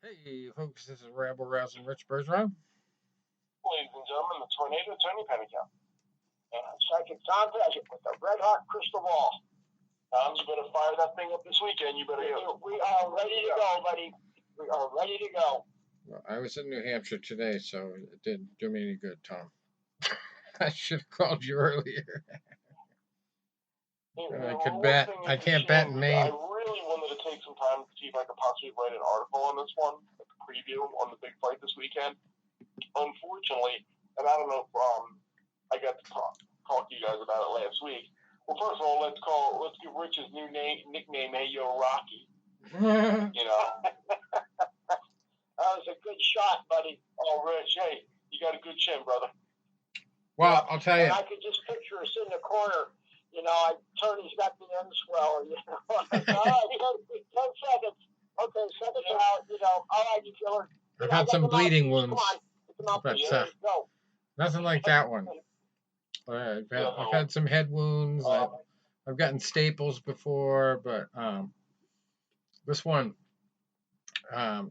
Hey, folks, this is Ramble Rousing Rich Bergeron. Ladies and gentlemen, the Tornado Tony Pennicamp. And second Tom Paget with the red hot crystal ball. Tom, you better fire that thing up this weekend. You better go. We are ready to go, buddy. We are ready to go. Well, I was in New Hampshire today, so it didn't do me any good, Tom. I should have called you earlier. I could bet. I can't bet in Maine. I really wanted to take some time to see if I could possibly write an article on this one, like a preview on the big fight this weekend. Unfortunately, and I don't know if I got to talk to you guys about it last week. Well, first of all, let's give Rich his new nickname, Hey Yo Rocky. You know, that was a good shot, buddy. Oh, Rich, hey, you got a good chin, brother. Well, I'll tell you. And I could just picture us in the corner. You know, Tony's got the end swell. You know, all right, 10 seconds. Okay, seconds out. You know, all right, you killer. I've had some bleeding wounds. But nothing like that one. I've had some head wounds. I've gotten staples before, but this one, I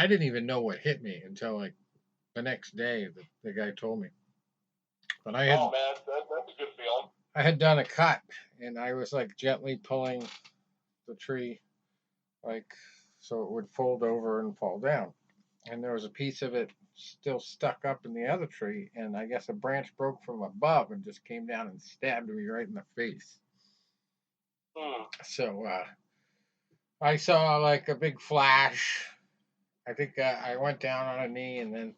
didn't even know what hit me until like the next day. The guy told me. But I had, oh man, that's a good feeling. I had done a cut, and I was like gently pulling the tree, like so it would fold over and fall down. And there was a piece of it still stuck up in the other tree, and I guess a branch broke from above and just came down and stabbed me right in the face. So I saw like a big flash. I think I went down on a knee, and then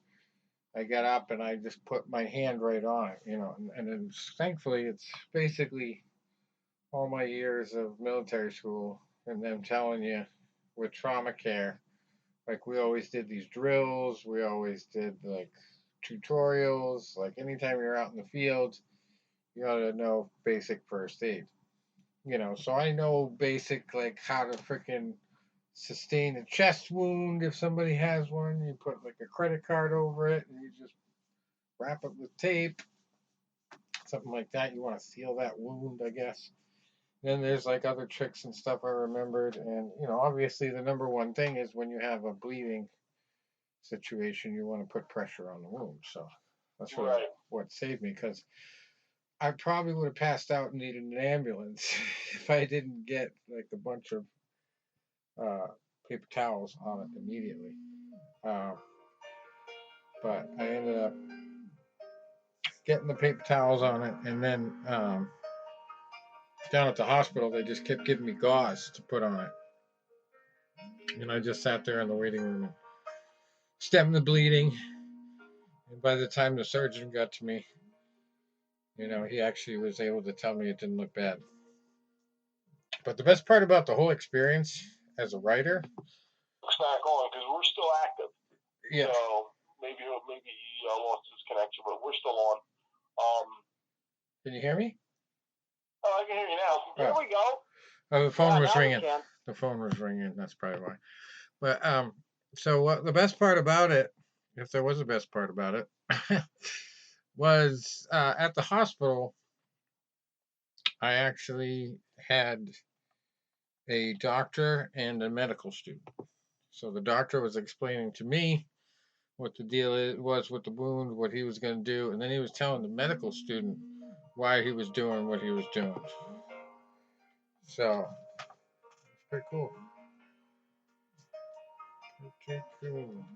I got up and I just put my hand right on it, you know, and thankfully it's basically all my years of military school and them telling you with trauma care. Like we always did these drills, we always did like tutorials, like anytime you're out in the field, you ought to know basic first aid. You know, so I know basic like how to freaking sustain a chest wound if somebody has one. You put like a credit card over it and you just wrap it with tape. Something like that. You want to seal that wound, I guess. Then there's like other tricks and stuff I remembered, and you know, obviously the number one thing is when you have a bleeding situation, you want to put pressure on the wound. So that's what saved me, because I probably would have passed out and needed an ambulance if I didn't get like a bunch of paper towels on it immediately. But I ended up getting the paper towels on it, and then down at the hospital, they just kept giving me gauze to put on it. And I just sat there in the waiting room and stemmed the bleeding. And by the time the surgeon got to me, you know, he actually was able to tell me it didn't look bad. But the best part about the whole experience as a writer, back on, because we're still active. Yeah. So maybe he lost his connection, but we're still on. Can you hear me? Oh, I can hear you now. There we go. Oh, the phone was ringing. The phone was ringing. That's probably why. But so the best part about it, if there was a best part about it, was at the hospital, I actually had a doctor and a medical student. So the doctor was explaining to me what the deal was with the wound, what he was going to do, and then he was telling the medical student why he was doing what he was doing. So it's pretty cool. Pretty cool.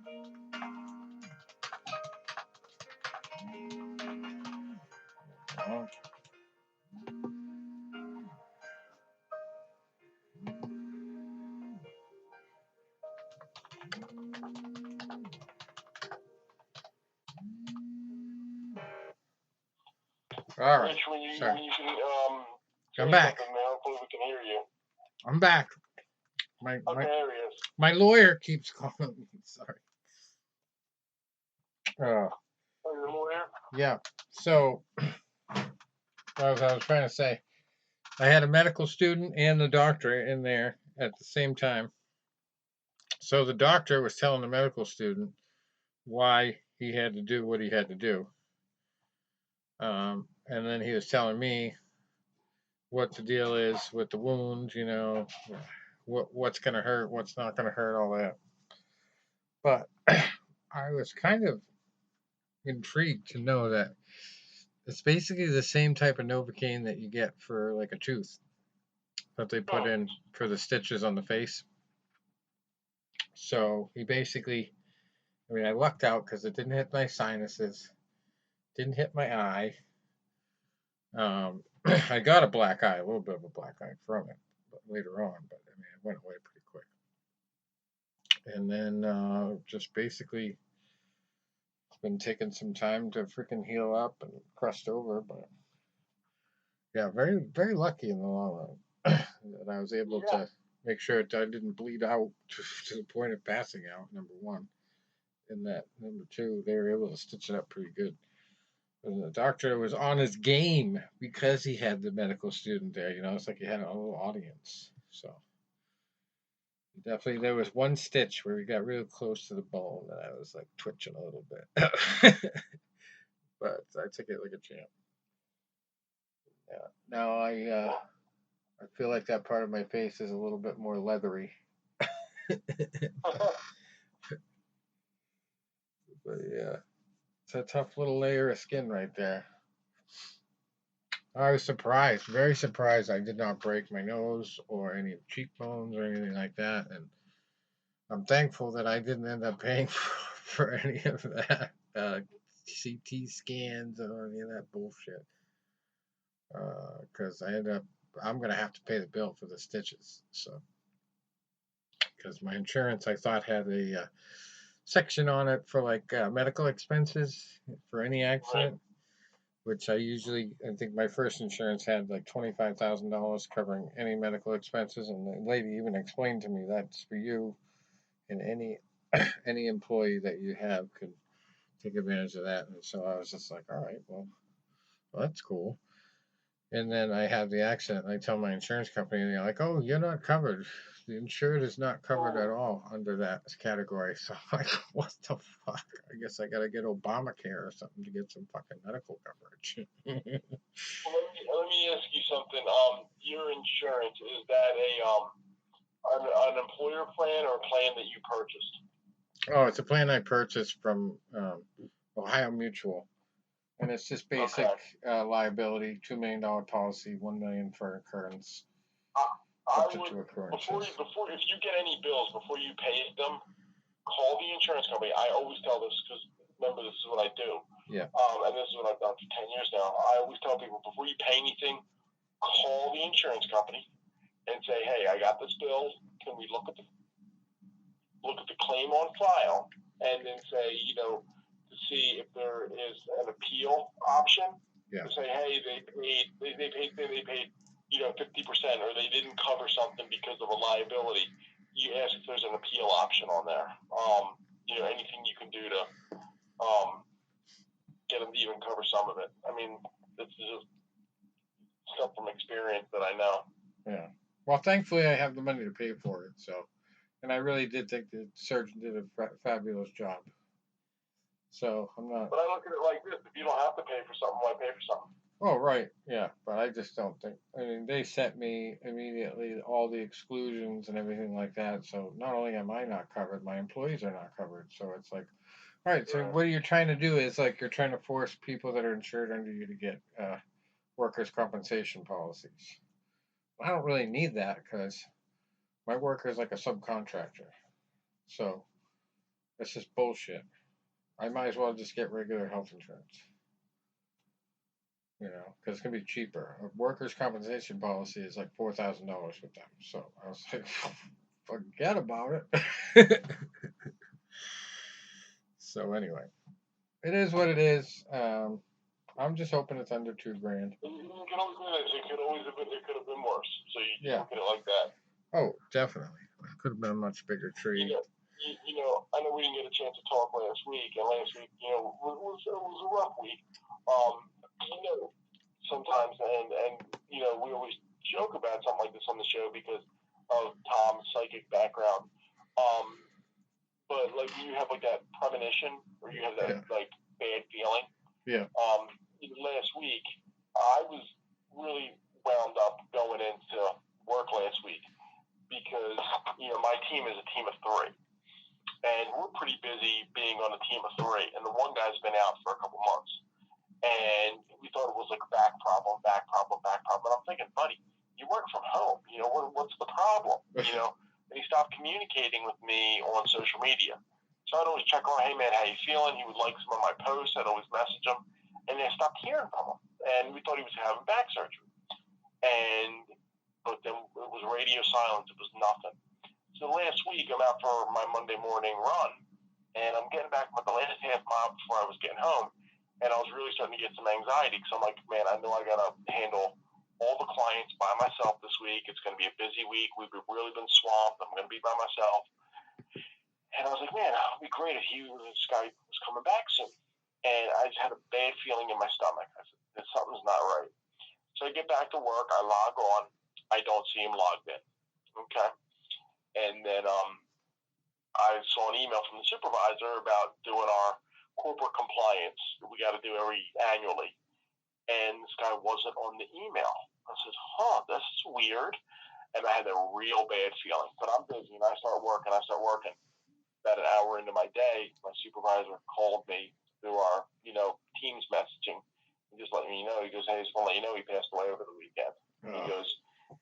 All right. Rich, when you can, I'm back. Hopefully we can hear you. I'm back. There he is. My lawyer keeps calling me. Sorry. Oh, your lawyer? Yeah. So, as I was trying to say, I had a medical student and the doctor in there at the same time. So the doctor was telling the medical student why he had to do what he had to do. And then he was telling me what the deal is with the wound, you know, what's going to hurt, what's not going to hurt, all that. But I was kind of intrigued to know that it's basically the same type of Novocaine that you get for like a tooth that they put Hmm. in for the stitches on the face. So he basically, I mean, I lucked out because it didn't hit my sinuses, didn't hit my eye. I got a black eye, a little bit of a black eye from it but later on, but I mean, it went away pretty quick. And then just basically, it's been taking some time to freaking heal up and crust over, but yeah, very, very lucky in the long run that I was able Yeah. to make sure that I didn't bleed out to the point of passing out, number one. And that, number two, they were able to stitch it up pretty good. And the doctor was on his game because he had the medical student there. You know, it's like he had a little audience. So definitely, there was one stitch where we got real close to the bone, and I was like twitching a little bit, but I took it like a champ. Yeah. Now I feel like that part of my face is a little bit more leathery. But yeah, it's a tough little layer of skin right there. I was surprised, very surprised I did not break my nose or any cheekbones or anything like that. And I'm thankful that I didn't end up paying for any of that CT scans or any of that bullshit. Because I'm going to have to pay the bill for the stitches. So, because my insurance, I thought, had a section on it for like medical expenses for any Right. accident, which I think my first insurance had like $25,000 covering any medical expenses, and the lady even explained to me that's for you and any employee that you have could take advantage of that. And so I was just like, all right, well that's cool. And then I have the accident, and I tell my insurance company, and they're like, "Oh, you're not covered. The insured is not covered at all under that category." So I'm like, what the fuck? I guess I gotta get Obamacare or something to get some fucking medical coverage. Well, let me ask you something. Your insurance, is that an employer plan or a plan that you purchased? Oh, it's a plan I purchased from Ohio Mutual, and it's just basic Okay. liability, $2 million policy, 1 million for occurrence, I up to would, two occurrences. before if you get any bills before you pay them, call the insurance company. I always tell this because remember this is what I do. Yeah. And this is what I've done for 10 years now. I always tell people before you pay anything, call the insurance company and say, hey, I got this bill. Can we look at the claim on file and then say, to see if there is an appeal option. Yeah. To say, hey, they paid 50%, or they didn't cover something because of a liability. You ask if there's an appeal option on there. Anything you can do to get them to even cover some of it. I mean, this is just stuff from experience that I know. Yeah. Well, thankfully, I have the money to pay for it. So, and I really did think the surgeon did a fabulous job. So I'm not. But I look at it like this: if you don't have to pay for something, why pay for something? Oh, right. Yeah. But I just don't think. I mean, they sent me immediately all the exclusions and everything like that. So not only am I not covered, my employees are not covered. So it's like, all right. So what you're trying to do is like you're trying to force people that are insured under you to get workers' compensation policies. I don't really need that because my worker is like a subcontractor. So it's just bullshit. I might as well just get regular health insurance. Because it's gonna be cheaper. A workers' compensation policy is like $4,000 with them. So I was like, forget about it. So anyway, it is what it is. I'm just hoping it's under $2,000. You can always do this. It could have been worse. So you Yeah. look at it like that. Oh, definitely. It could have been a much bigger tree. I know we didn't get a chance to talk last week, and last week, was a rough week. Sometimes, and we always joke about something like this on the show because of Tom's psychic background. But like you have like that premonition, or you have that like bad feeling. Yeah. Last week, I was really wound up going into work last week because my team is a team of 3. and we're pretty busy being on a team of 3, and the one guy's been out for a couple months. And we thought it was like a back problem. And I'm thinking, buddy, you work from home. You know, what's the problem? You know, and he stopped communicating with me on social media. So I'd always check on, hey, man, how you feeling? He would like some of my posts. I'd always message him. And I stopped hearing from him. And we thought he was having back surgery. But then it was radio silence. It was nothing. So last week, I'm out for my Monday morning run, and I'm getting back with the last half mile before I was getting home. And I was really starting to get some anxiety because I'm like, man, I know I got to handle all the clients by myself this week. It's going to be a busy week. We've really been swamped. I'm going to be by myself. And I was like, man, it would be great if this guy was coming back soon. And I just had a bad feeling in my stomach. I said, something's not right. So I get back to work. I log on. I don't see him logged in. Okay. And then I saw an email from the supervisor about doing our corporate compliance we got to do annually. And this guy wasn't on the email. I said, this is weird. And I had a real bad feeling. But I'm busy, and I start working. About an hour into my day, my supervisor called me through our, Teams messaging. He just let me know. He goes, hey, I just want to let you know he passed away over the weekend. He goes,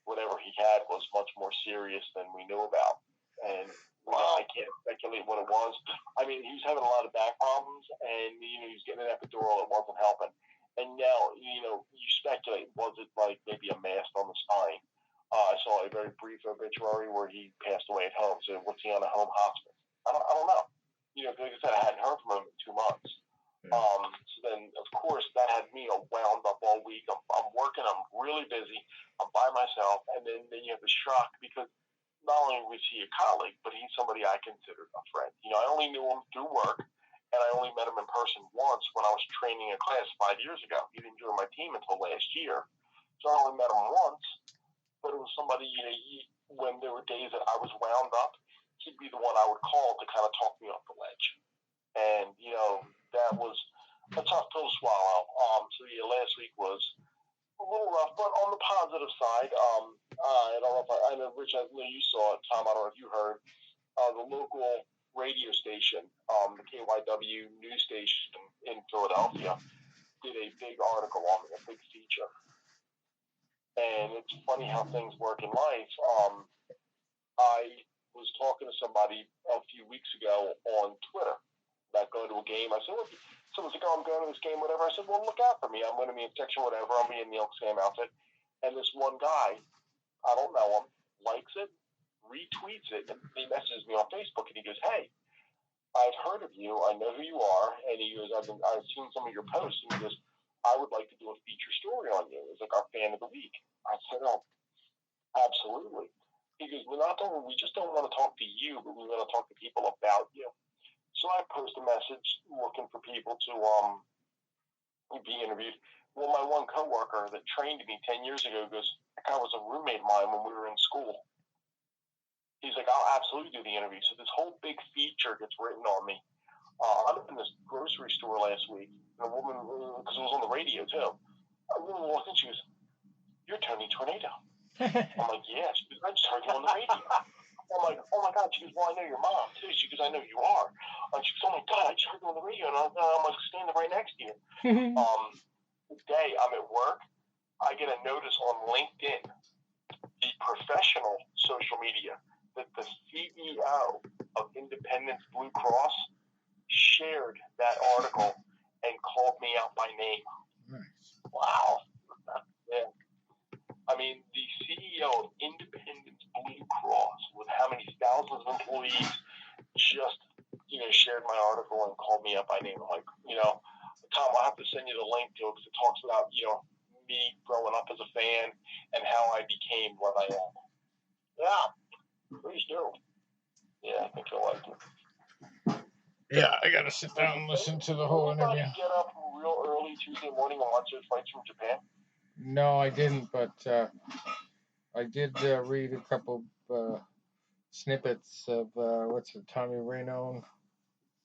whatever he had was much more serious than we knew about. And I can't speculate what it was. I mean, he was having a lot of back problems, and he was getting an epidural that wasn't helping. And now, you speculate, was it like maybe a mass on the spine? I saw a very brief obituary where he passed away at home. So what's he on a home hospice? I don't know. Like I said, I hadn't heard from him in 2 months. So then, of course, that had me wound up all week. I'm working. I'm really busy. I'm by myself, and then you have the shock because not only was he a colleague, but he's somebody I considered a friend. I only knew him through work, and I only met him in person once when I was training a class 5 years ago. He didn't join my team until last year, so I only met him once. But it was somebody, when there were days that I was wound up, he'd be the one I would call to kind of talk me off the ledge. And, that was a tough pill to swallow. So, last week was a little rough, but on the positive side, I don't know if I know, Rich, I know you saw it, Tom, I don't know if you heard, the local radio station, the KYW news station in Philadelphia, did a big article on me, a big feature. And it's funny how things work in life. I was talking to somebody a few weeks ago on Twitter about going to a game. I said, someone's like, I'm going to this game, whatever. I said, well, look out for me. I'm going to be in section whatever. I'll be in the Elks game outfit. And this one guy, I don't know him, likes it, retweets it, and he messages me on Facebook, and he goes, hey, I've heard of you. I know who you are. And he goes, I've seen some of your posts. And he goes, I would like to do a feature story on you. It's like our fan of the week. I said, oh, absolutely. He goes, we just don't want to talk to you, but we want to talk to people about you. So I post a message looking for people to be interviewed. Well, my one coworker that trained me 10 years ago goes, that guy was a roommate of mine when we were in school. He's like, I'll absolutely do the interview. So this whole big feature gets written on me. I'm in this grocery store last week, and a woman, because it was on the radio too, a woman walked in, she goes, you're Tony Tornado. I'm like, yes, I just heard you on the radio. I'm like, oh my God. She goes, well, I know your mom too. She goes, I know you are. And she goes, oh my God, I just heard you on the radio, and I'm like standing right next to you. Today, I'm at work. I get a notice on LinkedIn, the professional social media, that the CEO of Independence Blue Cross shared that article and called me out by name. Nice. Wow. Yeah. I mean, the CEO of Independence Blue Cross, with how many thousands of employees, just, shared my article and called me up by name. I'm like, Tom, I'll have to send you the link to it because it talks about, me growing up as a fan and how I became what I am. Yeah, please do. Yeah, I think you'll like it. Yeah, I got to sit down and listen to the whole interview. Did you get up real early Tuesday morning and watch those fights from Japan? No, I didn't, but I did read a couple snippets of Tommy Rainone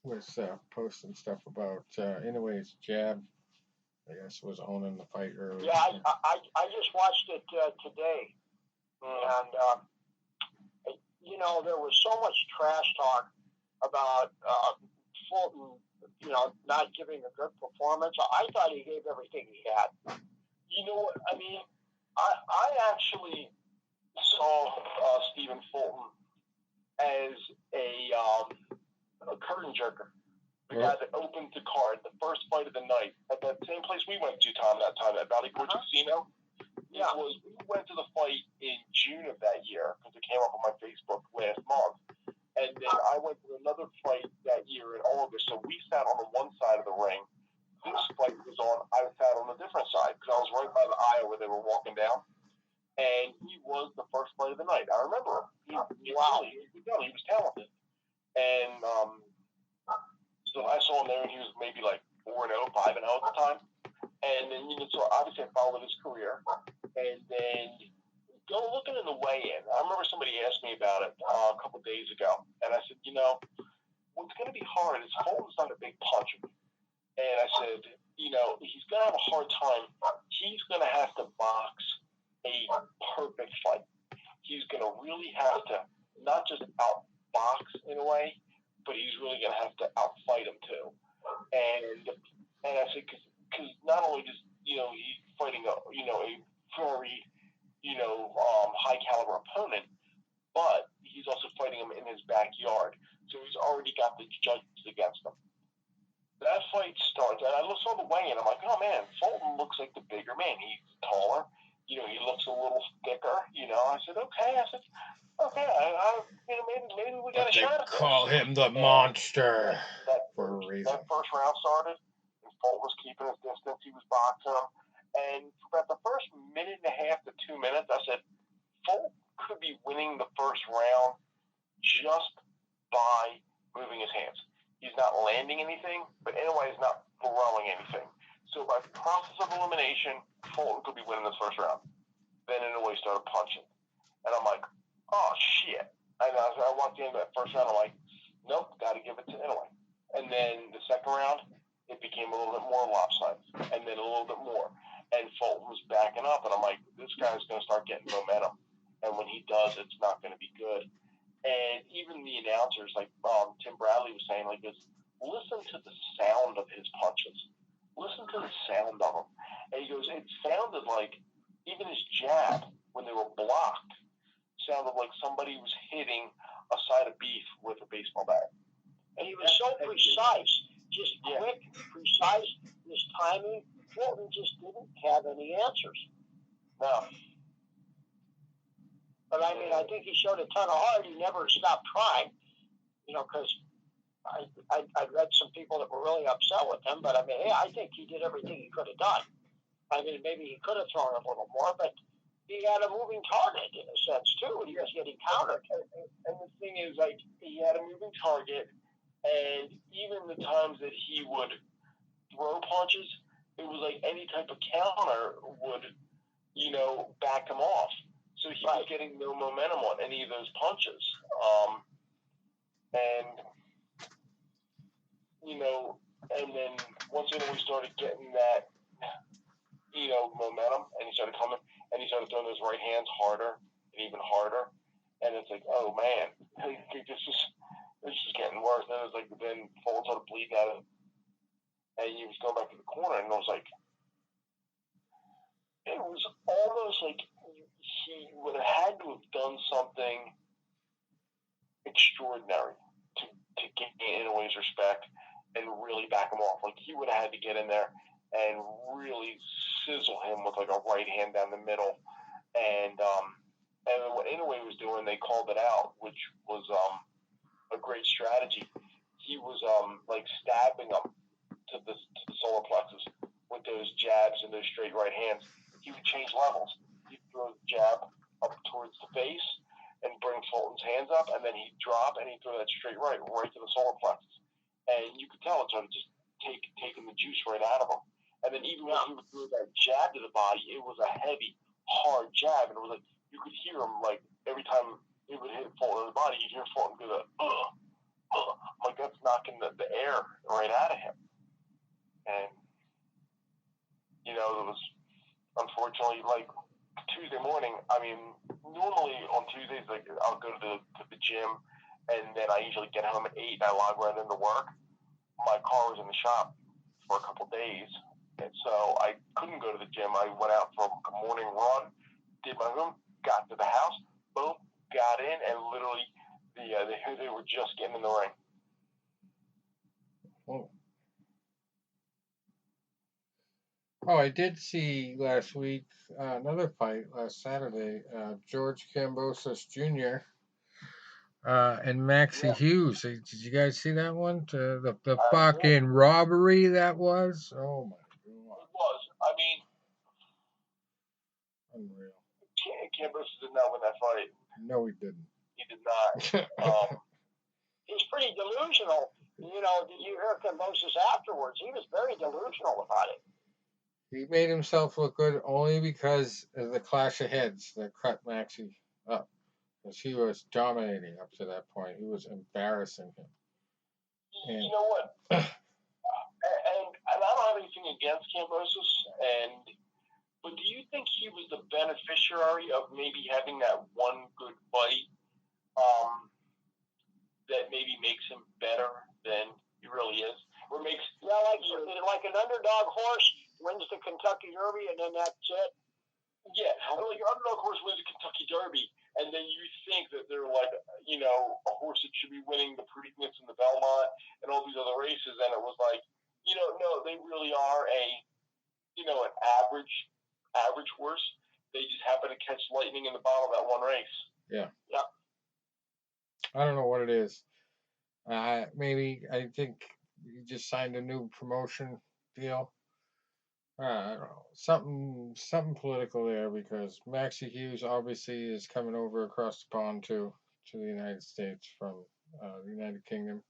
was posting stuff about anyways, Jab, I guess, was owning the fight early. Yeah, I just watched it today, and there was so much trash talk about Fulton, not giving a good performance. I thought he gave everything he had. You know what? I mean, I actually saw Stephen Fulton as a curtain jerker. The guy that opened the card, the first fight of the night, at that same place we went to, Tom, that time, at Valley Forge Casino. Yeah. We went to the fight in June of that year, because it came up on my Facebook last month. And then I went to another fight that year in August, so we sat on the one side of the ring. This fight was on, I sat on the different side, because I was right by the aisle where they were walking down. And he was the first fight of the night. I remember him. He was talented. And so I saw him there, and he was maybe like 4-0, 5-0 at the time. And then, so obviously I followed his career. And then looking in the weigh-in, I remember somebody asked me about it a couple of days ago. And I said, what's going to be hard is Fulton's not a big puncher. And I said, he's going to have a hard time. He's going to have to box a perfect fight. He's going to really have to not just outbox in a way, but he's really going to have to outfight him too. And I said, because not only does he's fighting a very high caliber opponent, but he's also fighting him in his backyard. So he's already got the judges against him. That fight starts, and I saw the weigh-in. I'm like, oh man, Fulton looks like the bigger man. He's taller. He looks a little thicker. I said, okay. Maybe we got a shot at this. Call him the monster for a reason. That first round started, and Fulton was keeping his distance. He was boxing him. And for about the first minute and a half to 2 minutes, I said, Fulton could be winning the first round just by moving his hands. He's not landing anything, but anyway, he's not throwing anything. So by process of elimination, Fulton could be winning this first round. Then Inoue started punching. And I'm like, oh, shit. And I walked into that first round, I'm like, nope, got to give it to Inoue. And then the second round, it became a little bit more lopsided. And then a little bit more. And Fulton was backing up, and I'm like, this guy's going to start getting momentum. And when he does, it's not going to be good. And even the announcers, like Tim Bradley was saying, like, listen to the sound of his punches. Listen to the sound of them. And he goes, it sounded like even his jab, when they were blocked, sounded like somebody was hitting a side of beef with a baseball bat. And he was so precise, just quick, precise, his timing. Fulton just didn't have any answers. No. But I mean, I think he showed a ton of heart. He never stopped trying, because I read some people that were really upset with him. But I mean, hey, I think he did everything he could have done. I mean, maybe he could have thrown a little more, but he had a moving target in a sense too. He was getting countered. And the thing is, like, he had a moving target, and even the times that he would throw punches, it was like any type of counter would, back him off. So he was getting no momentum on any of those punches. And then once we started getting that, momentum, and he started coming, and he started throwing those right hands harder and even harder. And it's like, oh man, this is getting worse. And it was like, then Fulton started bleeding out of, and he was going back to the corner, and it was almost like he would have had to have done something extraordinary to gain Inoue's respect and really back him off. Like, he would have had to get in there and really sizzle him with like a right hand down the middle. And what Inoue was doing, they called it out, which was a great strategy. He was like stabbing him to the solar plexus with those jabs and those straight right hands. He would change levels. He'd throw the jab up towards the face and bring Fulton's hands up, and then he'd drop and he'd throw that straight right to the solar plexus. And you could tell it started just taking the juice right out of him. And then even when he would throw that jab to the body, it was a heavy, hard jab, and it was like you could hear him, like, every time it would hit Fulton in the body, you'd hear Fulton do that, like that's knocking the air right out of him. And it was unfortunately, like, Tuesday morning. I mean, normally on Tuesdays, like, I'll go to the gym and then I usually get home at 8 and I log right into work. My car was in the shop for a couple days, and so I couldn't go to the gym. I went out for a morning run, did my room, got to the house, boom, got in, and literally they were just getting in the ring. Oh, I did see last week another fight last Saturday. George Kambosos Jr. And Maxie Hughes. Did you guys see that one? The fucking robbery that was. Oh my god. It was. I mean, unreal. Kambosos did not win that fight. No, he didn't. He did not. He's pretty delusional. You know, did you hear Kambosos afterwards? He was very delusional about it. He made himself look good only because of the clash of heads that cut Maxie up. Because he was dominating up to that point. He was embarrassing him. And, you know what? and I don't have anything against Kambosos, but do you think he was the beneficiary of maybe having that one good fight that maybe makes him better than he really is? Or makes like an underdog horse wins the Kentucky Derby and then that's it? Yeah, like an underdog horse wins the Kentucky Derby, and then you think that they're like, you know, a horse that should be winning the Preakness and the Belmont and all these other races, and it was like, you know, no, they really are an average horse. They just happen to catch lightning in the bottle that one race. Yeah. Yep. I don't know what it is. Maybe I think he just signed a new promotion deal. I don't know, something political there, because Maxie Hughes obviously is coming over across the pond to the United States from the United Kingdom.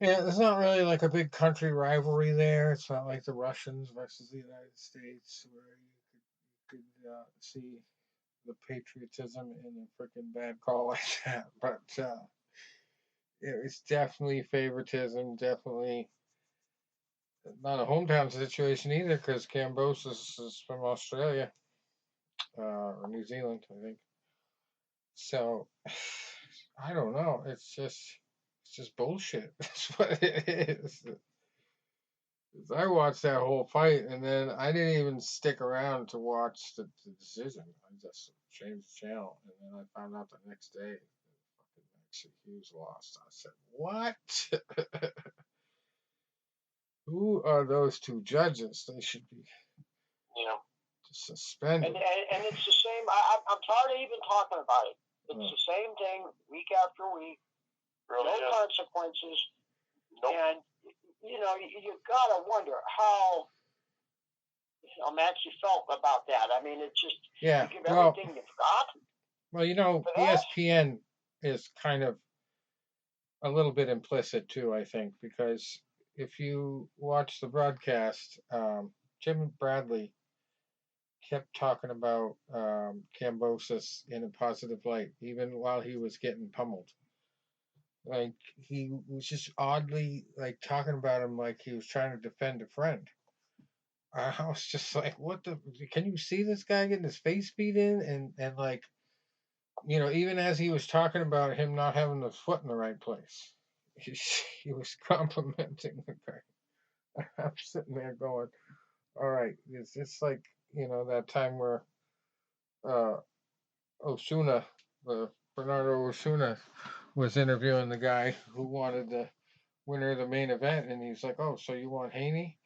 Yeah, there's not really like a big country rivalry there. It's not like the Russians versus the United States, where you could see the patriotism in a freaking bad call like that. But it's definitely favoritism, definitely not a hometown situation either, because Kambosos is from Australia or New Zealand, I think. So I don't know. It's just bullshit. That's what it is. I watched that whole fight, and then I didn't even stick around to watch the decision. I just changed the channel, and then I found out the next day that fucking Maxie Hughes lost. I said, "What? Who are those two judges? They should be, suspended." And it's the same. I'm tired of even talking about it. It's the same thing week after week. Really no consequences. Nope. And you know, you gotta wonder how Maxie felt about that. I mean, it's just you give everything you've got. Well, you know, ESPN is kind of a little bit implicit too, I think, because if you watch the broadcast, Jim Bradley kept talking about Kambosos in a positive light, even while he was getting pummeled. Like, he was just oddly like talking about him like he was trying to defend a friend. I was just like, what the? Can you see this guy getting his face beat in? And like, you know, even as he was talking about him not having the foot in the right place, he was complimenting the guy. I'm sitting there going, all right, it's like, you know, that time where Osuna, Bernardo Osuna, was interviewing the guy who wanted the winner of the main event, and he's like, "Oh, so you want Haney?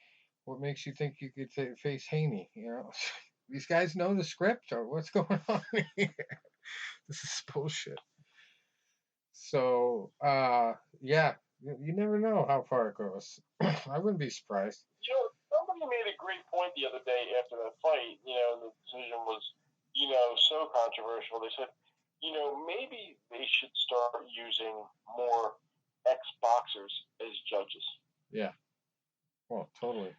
What makes you think you could face Haney?" You know, these guys know the script, or what's going on here? This is bullshit. So, yeah, you never know how far it goes. I wouldn't be surprised. You know, somebody made a great point the other day after that fight. You know, the decision was, you know, so controversial. They said, you know, maybe they should start using more ex-boxers as judges. Yeah. Well, totally.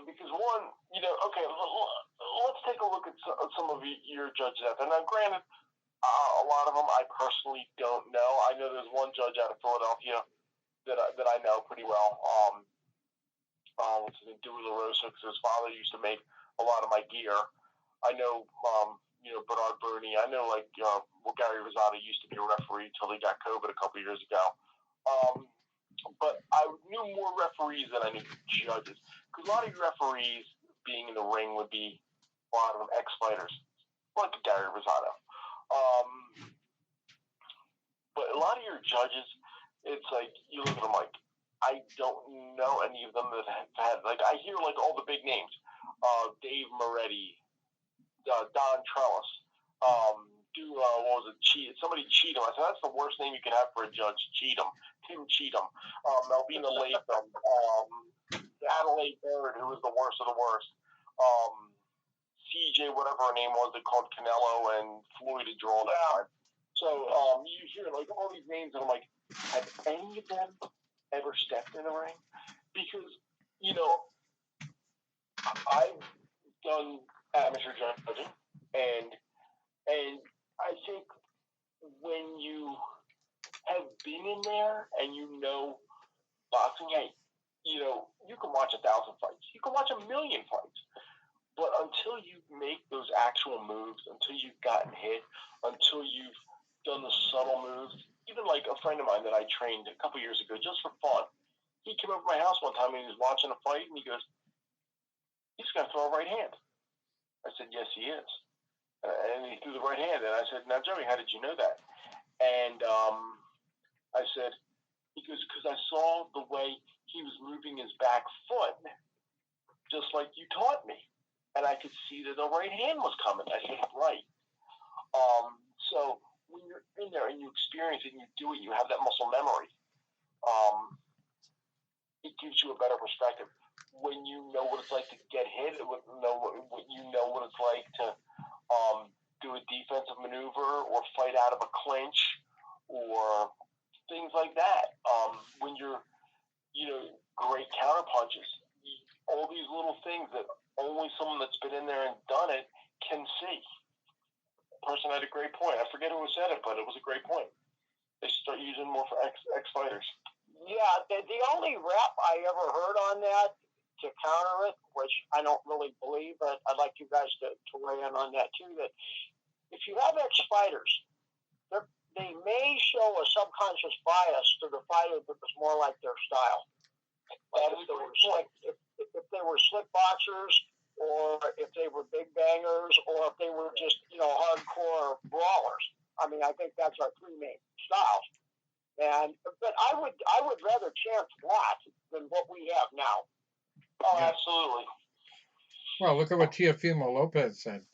Because one, you know, okay, let's take a look at some of your judges out there. Now, granted, a lot of them I personally don't know. I know there's one judge out of Philadelphia that I know pretty well. What's his name? Dewey LaRosa, because his father used to make a lot of my gear. I know, Bernard Bernie. I know, Gary Rosado used to be a referee until he got COVID a couple years ago. But I knew more referees than I knew judges. Because a lot of your referees being in the ring would be a lot of them ex-fighters, like Gary Rosado. But a lot of your judges, it's like, you look at them like, I don't know any of them that have had, I hear, all the big names. Dave Moretti, Don Trellis, somebody Cheatham. I said, that's the worst name you could have for a judge, Cheatham. Tim Cheatham. Melvina Latham, Adelaide Bird, who was the worst of the worst. CJ, whatever her name was, they called Canelo and Floyd to draw that time. So you hear all these names, and I'm like, have any of them ever stepped in the ring? Because I've done amateur judging, and I think when you have been in there and boxing, hey, you can watch 1,000 fights, you can watch 1,000,000 fights, but until you make those actual moves, until you've gotten hit, until you've done the subtle moves, even a friend of mine that I trained a couple years ago just for fun, he came over to my house one time and he was watching a fight and he goes, he's going to throw a right hand. I said, yes, he is. And he threw the right hand. And I said, now, Joey, how did you know that? And I said, he goes, because I saw the way he was moving his back foot, just like you taught me. And I could see that the right hand was coming. I said, right. So when you're in there and you experience it and you do it, you have that muscle memory. It gives you a better perspective. When you know what it's like to get hit, what it's like to do a defensive maneuver or fight out of a clinch or things like that. When you're, great counter punches, all these little things that only someone that's been in there and done it can see. The person had a great point. I forget who said it, but it was a great point. They start using more for ex-fighters. Yeah, the only rep I ever heard on that to counter it, which I don't really believe, but I'd like you guys to weigh in on that too, that if you have ex-fighters, they may show a subconscious bias to the fighter that was more like their style. If they were slick boxers, or if they were big bangers, or if they were just, hardcore brawlers. I mean, I think that's our three main styles. But I would rather chance that than what we have now. Oh, yeah. Absolutely. Well, look at what Teofimo Lopez said.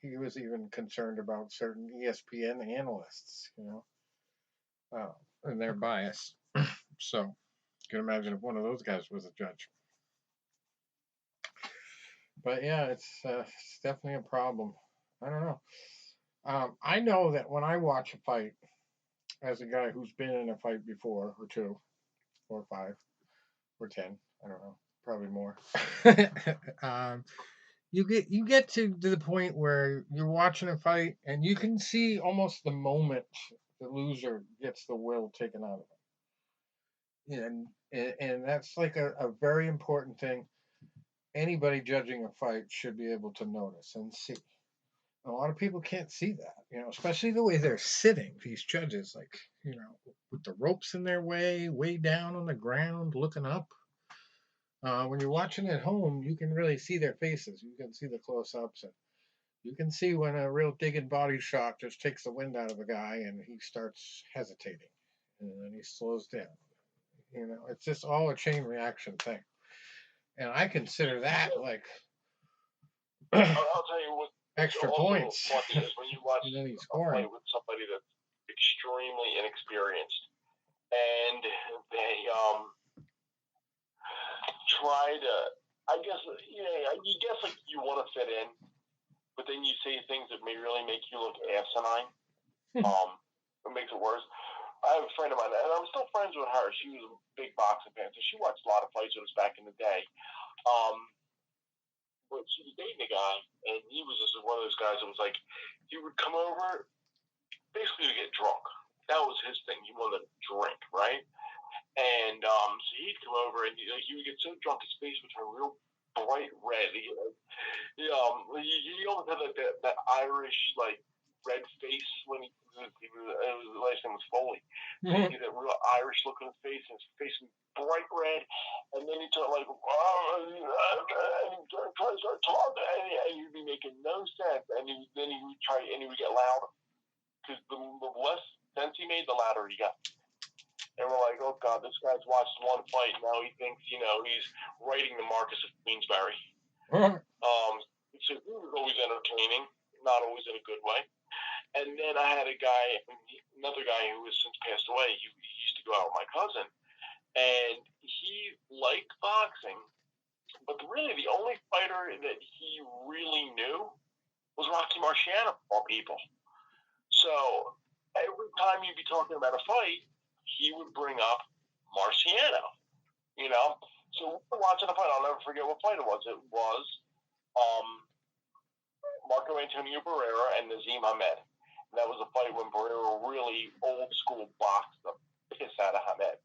He was even concerned about certain ESPN analysts, and their bias. So you can imagine if one of those guys was a judge. But yeah, it's definitely a problem. I don't know. I know that when I watch a fight, as a guy who's been in a fight before, or 2, or 5, or 10, I don't know, probably more. You get to the point where you're watching a fight and you can see almost the moment the loser gets the will taken out of it. And that's a very important thing. Anybody judging a fight should be able to notice and see. A lot of people can't see that, especially the way they're sitting, these judges, with the ropes in their way down on the ground, looking up. When you're watching at home, you can really see their faces. You can see the close-ups, and you can see when a real digging body shot just takes the wind out of a guy and he starts hesitating, and then he slows down. It's just all a chain reaction thing. And I consider that I'll tell you what. Extra points. Funny is when you watch a fight with somebody that's extremely inexperienced, and they try to. I guess you guess you want to fit in, but then you say things that may really make you look asinine. It makes it worse. I have a friend of mine, and I'm still friends with her. She was a big boxing fan, so she watched a lot of fights with us back in the day. But she was dating a guy, and he was just one of those guys that was he would come over basically to get drunk. That was his thing. He wanted to drink, right? And so he'd come over, and he would get so drunk his face would turn real bright red. He almost had like that Irish like red face when his last name was Foley. So he had that real Irish look on his face, and his face was bright red. And then he started like, and he started trying to start talking, and he'd be making no sense. And then he would try, and he would get louder. Because the less sense he made, the louder he got. And we're like, oh God, this guy's watched one fight. Now he thinks, he's writing the Marcus of Queensberry. So he was always entertaining, not always in a good way. And then I had another guy who has since passed away. He used to go out with my cousin, and he liked boxing, but really the only fighter that he really knew was Rocky Marciano, of all people. So every time you'd be talking about a fight, he would bring up Marciano, So we were watching a fight. I'll never forget what fight it was. It was Marco Antonio Barrera and Nazim Hamed. And that was a fight when Barrera really old school boxed the piss out of Hamed.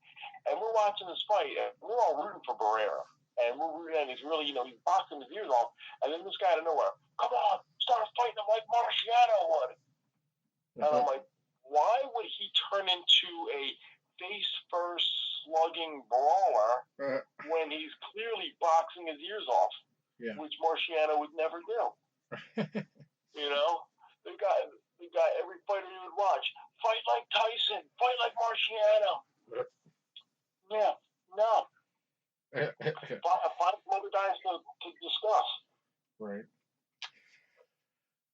And we're watching this fight, and we're all rooting for Barrera. And he's really, he's boxing his ears off. And then this guy out of nowhere, come on, start fighting him like Marciano would. And I'm like, why would he turn into a face-first slugging brawler when he's clearly boxing his ears off, which Marciano would never do? The guy, every fighter you would watch, fight like Tyson, fight like Marciano. Yeah, no. Find some other guys to discuss. Right.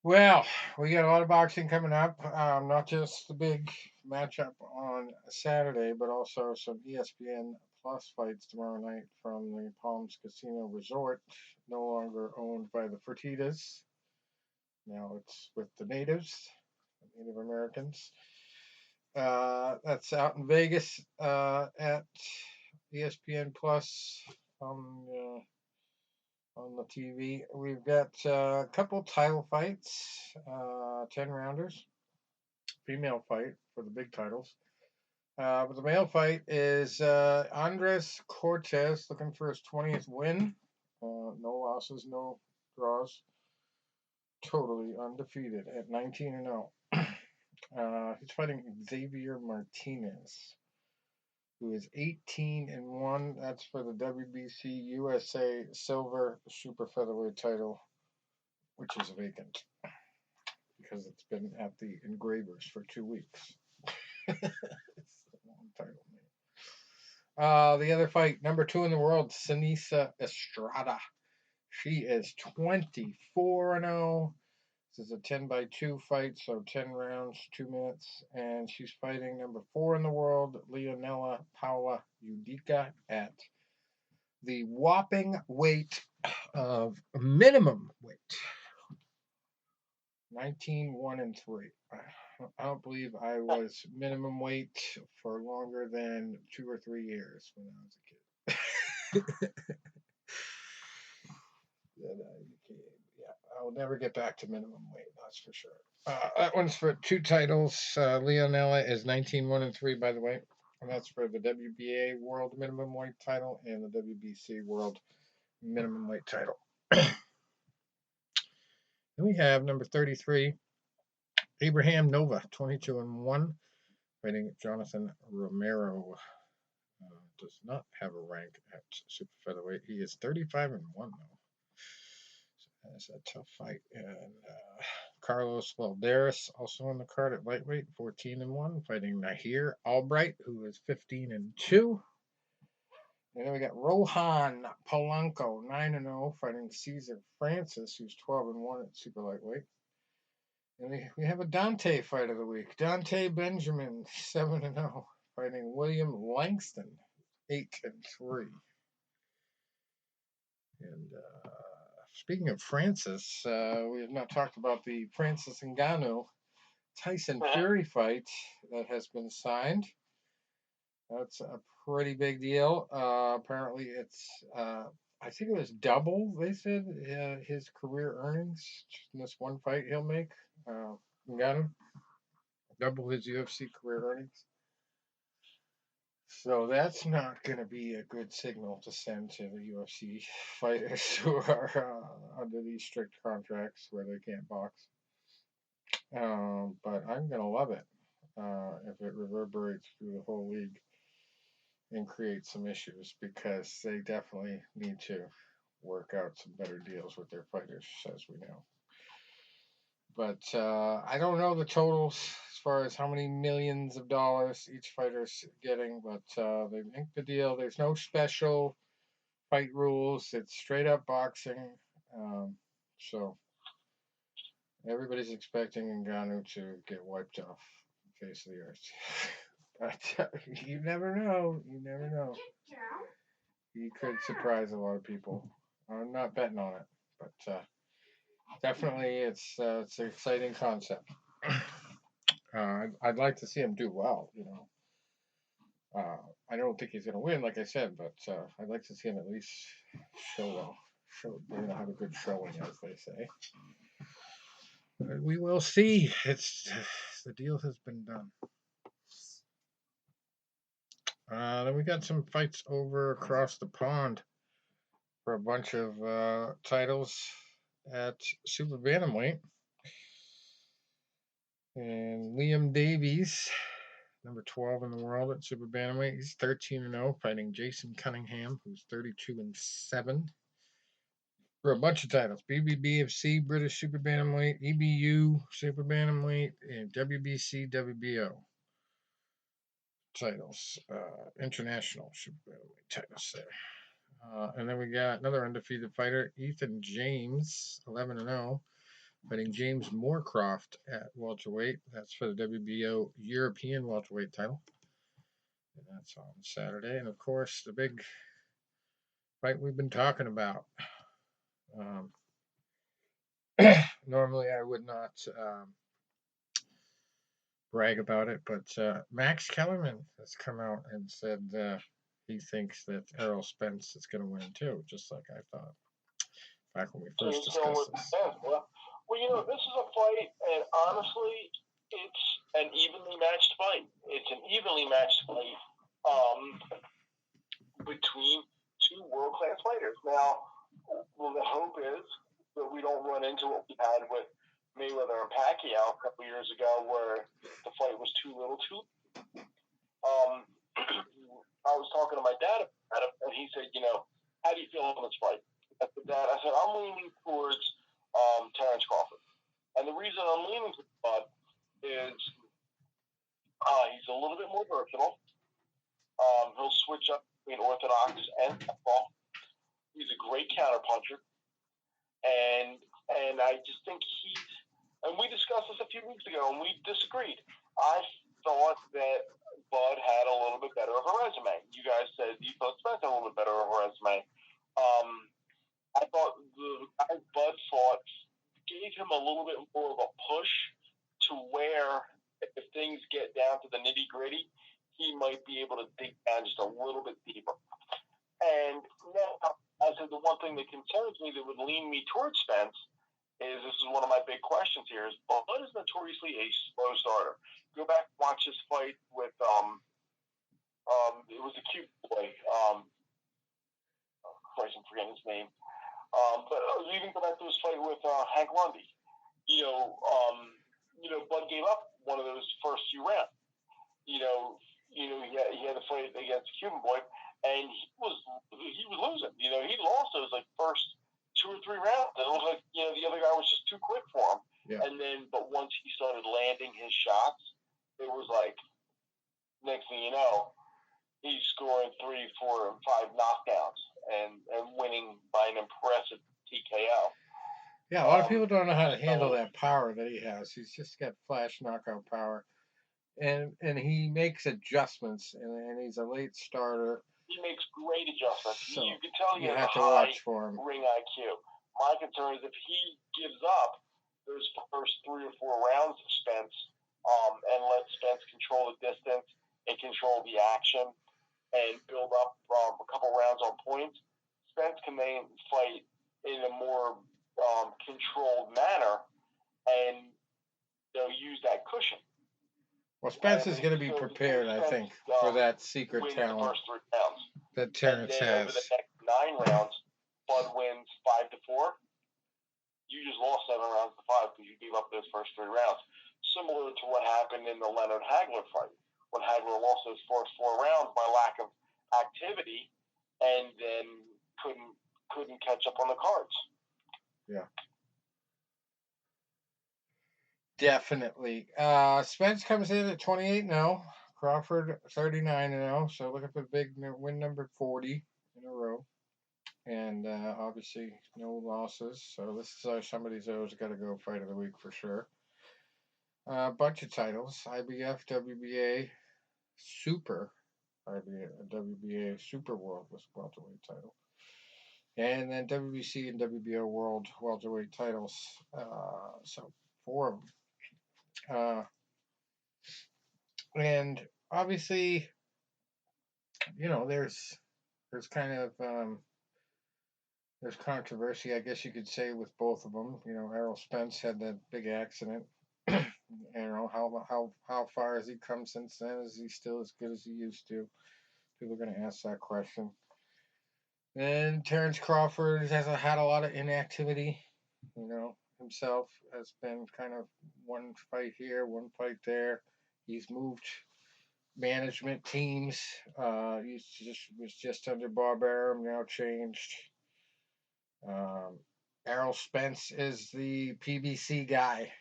Well, we got a lot of boxing coming up. Not just the big matchup on Saturday, but also some ESPN Plus fights tomorrow night from the Palms Casino Resort, no longer owned by the Fertitas. Now it's with the Native Americans. That's out in Vegas at ESPN Plus on the TV. We've got a couple title fights, 10-rounders, female fight for the big titles. But the male fight is Andres Cortez looking for his 20th win. No losses, no draws. Totally undefeated at 19-0. He's fighting Xavier Martinez, who is 18-1. That's for the WBC USA Silver Super Featherweight title, which is vacant because it's been at the Engravers for 2 weeks. It's a long title, man. The other fight, number 2 in the world, Sinisa Estrada. She is 24-0. This is a 10-by-2 fight, so 10 rounds, 2 minutes, and she's fighting number 4 in the world, Leonela Paula Udica, at the whopping weight of minimum weight, 19-1-3. I don't believe I was minimum weight for longer than 2 or 3 years when I was a kid. I'll never get back to minimum weight, that's for sure. That one's for 2 titles. Leonela is 19-1-3, by the way. And that's for the WBA World Minimum Weight title and the WBC World Minimum Weight title. Then we have number 33, Abraham Nova, 22-1, fighting Jonathan Romero. Does not have a rank at super featherweight. He is 35-1 though. That's a tough fight. And Carlos Valderas, also on the card at lightweight, 14-1, fighting Nahir Albright, who is 15-2. And then we got Rohan Polanco, 9-0, fighting Cesar Francis, who's 12-1 at super lightweight. And we have a Dante fight of the week. Dante Benjamin, 7-0, fighting William Langston, 8-3. And speaking of Francis, we have not talked about the Francis Ngannou Tyson Fury fight that has been signed. That's a pretty big deal. Apparently, it's I think it was double. They said his career earnings in this one fight he'll make. Ngannou double his UFC career earnings. So that's not going to be a good signal to send to the UFC fighters who are under these strict contracts where they can't box. But I'm going to love it if it reverberates through the whole league and creates some issues, because they definitely need to work out some better deals with their fighters, as we know. But I don't know the totals as far as how many millions of dollars each fighter's getting, but they make the deal. There's no special fight rules. It's straight up boxing. So everybody's expecting Ngannou to get wiped off the face of the earth. But you never know. You never know. He could surprise a lot of people. I'm not betting on it, but definitely it's an exciting concept. I'd like to see him do well, you know. I don't think he's going to win, like I said, but I'd like to see him at least show have a good showing, as they say. But we will see. The deal has been done. Then we got some fights over across the pond for a bunch of titles at Super Bantamweight. And Liam Davies, number 12 in the world at Super Bantamweight, he's 13-0, fighting Jason Cunningham, who's 32-7. For a bunch of titles: BBBFC, British Super Bantamweight, EBU Super Bantamweight, and WBC, WBO titles, international Super Bantamweight titles there. And then we got another undefeated fighter, Ethan James, 11-0, fighting James Moorcroft at welterweight. That's for the WBO European welterweight title. And that's on Saturday. And of course, the big fight we've been talking about. Normally, I would not brag about it, but Max Kellerman has come out and said he thinks that Errol Spence is going to win too, just like I thought back when we first discussed this. Well, you know, this is a fight, and honestly, it's an evenly matched fight. It's an evenly matched fight between two world-class fighters. Now, well, the hope is that we don't run into what we had with Mayweather and Pacquiao a couple years ago, where the fight was too little, too. I was talking to my dad about it, and he said, you know, how do you feel on this fight? I said, Dad, I'm leaning towards Terrence Crawford. And the reason I'm leaning to Bud is he's a little bit more versatile. He'll switch up between orthodox and southpaw. He's a great counterpuncher. And I just think and we discussed this a few weeks ago, and we disagreed. I thought that Bud had a little bit better of a resume. You guys said you thought Spence had a little bit better of a resume. I thought the guy Bud fought gave him a little bit more of a push to where, if things get down to the nitty-gritty, he might be able to dig down just a little bit deeper. And now, I said the one thing that concerns me that would lean me towards Spence is, this is one of my big questions here, is Bud is notoriously a slow starter. Go back and watch his fight with, it was a cute boy, Christ, I'm forgetting his name. But even go back to his fight with Hank Lundy. You know, Bud gave up one of those first few rounds. He had a fight against the Cuban boy, and he was losing. You know, he lost those first 2 or 3 rounds. It looked like the other guy was just too quick for him. Yeah. And then, but once he started landing his shots, it was like, next thing you know, he's scoring 3, 4, and 5 knockdowns and winning by an impressive TKO. Yeah, a lot of people don't know how to handle that power that he has. He's just got flash knockout power, and he makes adjustments, and he's a late starter. He makes great adjustments. So you can tell he has have a to watch high for him. ring IQ. My concern is if he gives up those first 3 or 4 rounds of Spence, and lets Spence control the distance and control the action and build up a couple rounds on points, Spence can then fight in a more controlled manner and use that cushion. Well, Spence is going to be prepared, I think, for that secret wins talent the first 3 rounds. that Terrence and then has. over the next 9 rounds, Bud wins 5-4. You just lost 7 rounds to 5 because you gave up those first 3 rounds. Similar to what happened in the Leonard Hagler fight, when Hagler lost those first 4 rounds by lack of activity, and then couldn't catch up on the cards. Yeah. Definitely. Spence comes in at 28-0. Crawford 39-0. So look at the big win number 40 in a row. And obviously no losses. So this is somebody's always got to go fight of the week for sure. Bunch of titles: IBF, WBA, Super, WBA Super World was welterweight title, and then WBC and WBO World welterweight titles. So 4 of them. And obviously, there's kind of there's controversy, I guess you could say, with both of them. Errol Spence had that big accident. How far has he come since then? Is he still as good as he used to? People are going to ask that question. And Terrence Crawford has had a lot of inactivity. Himself has been kind of one fight here, one fight there. He's moved management teams. Was just under Bob Arum, now changed. Errol Spence is the PBC guy.